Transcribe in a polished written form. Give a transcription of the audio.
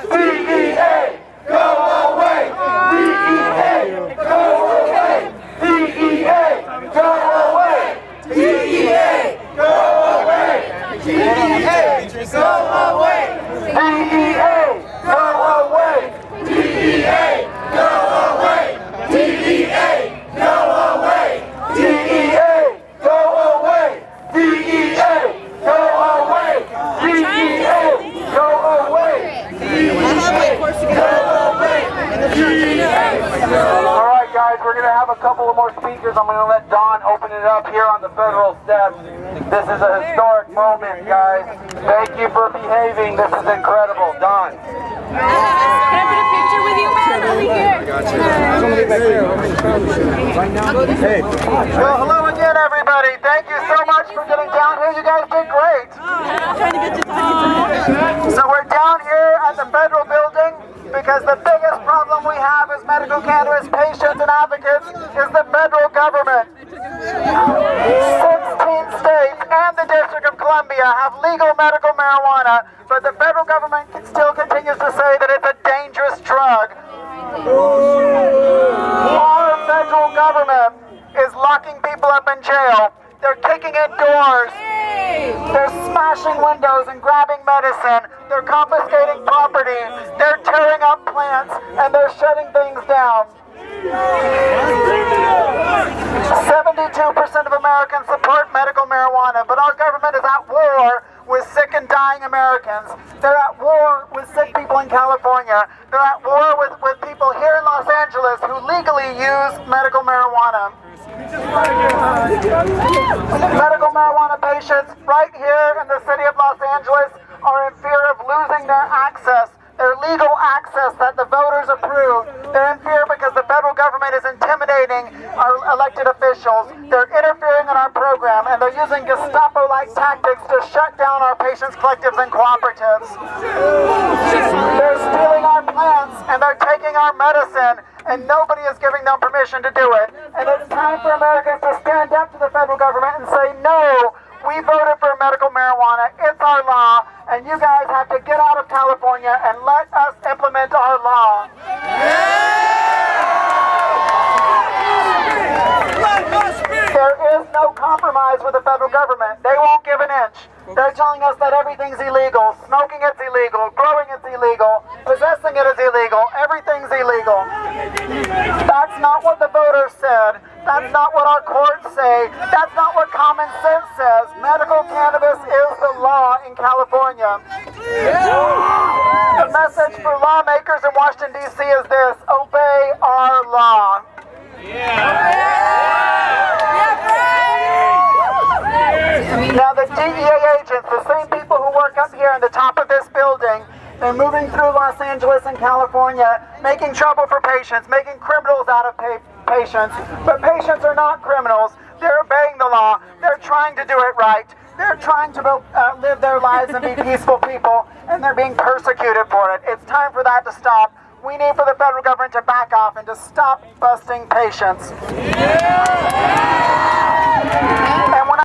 DEA, go away! DEA, go away! DEA, go away! DEA, go away! DEA, go away! DEA, go away! DEA, go away! DEA, go away! DEA, go away! DEA, go away! DEA, go away! All right, guys, we're going to have a couple of more speakers. I'm going to let Don open it up here on the federal steps. This is a historic moment, guys. Thank you for behaving. This is incredible. Don. Can I put a picture with you, man? Over here. I got you. Hey. Well, hello again, everybody. Thank you so much for getting down here. You guys did great. So we're down here at the federal building because the biggest problem we have as medical cannabis patients and advocates is the federal government. 16 states and the District of Columbia have legal medical marijuana, but the federal government still continues to say that it's a dangerous drug. Our federal government is locking people up in jail. They're kicking in doors. They're smashing windows and grabbing medicine. They're confiscating property. They're tearing up plants and they're shutting things down. 72% of Americans support medical marijuana, but our government is at war with sick and dying Americans. They're at war with sick people in California. They're at war with people here in Los Angeles who legally use medical marijuana. Medical marijuana patients right here in the city of Los Angeles are in fear of losing their access, their legal access that the voters approved. They're in fear because the federal government is intimidating our elected officials. They're interfering in our program, and they're using Gestapo-like tactics to shut down our patients' collectives and cooperatives. They're stealing our plants, and they're taking our medicine, and nobody is giving them permission to do it. And it's time for Americans to stand up to the federal government and say, no, we voted for medical marijuana, it's our law, and you guys have to get out of California and let us implement our law. There is no compromise with the federal government. They won't give an inch. They're telling us that everything's illegal. Smoking it's illegal. Growing it's illegal. Possessing it is illegal. Everything's illegal. That's not what the voters said. That's not what our courts say. That's not what common sense says. Medical cannabis is the law in California. The message for lawmakers in Washington, D.C. is this: obey our law. Now the DEA agents, the same people who work up here on the top of this building, they're moving through Los Angeles and California, making trouble for patients, making criminals out of patients. But patients are not criminals. They're obeying the law. They're trying to do it right. They're trying to live their lives and be peaceful people, and they're being persecuted for it. It's time for that to stop. We need for the federal government to back off and to stop busting patients.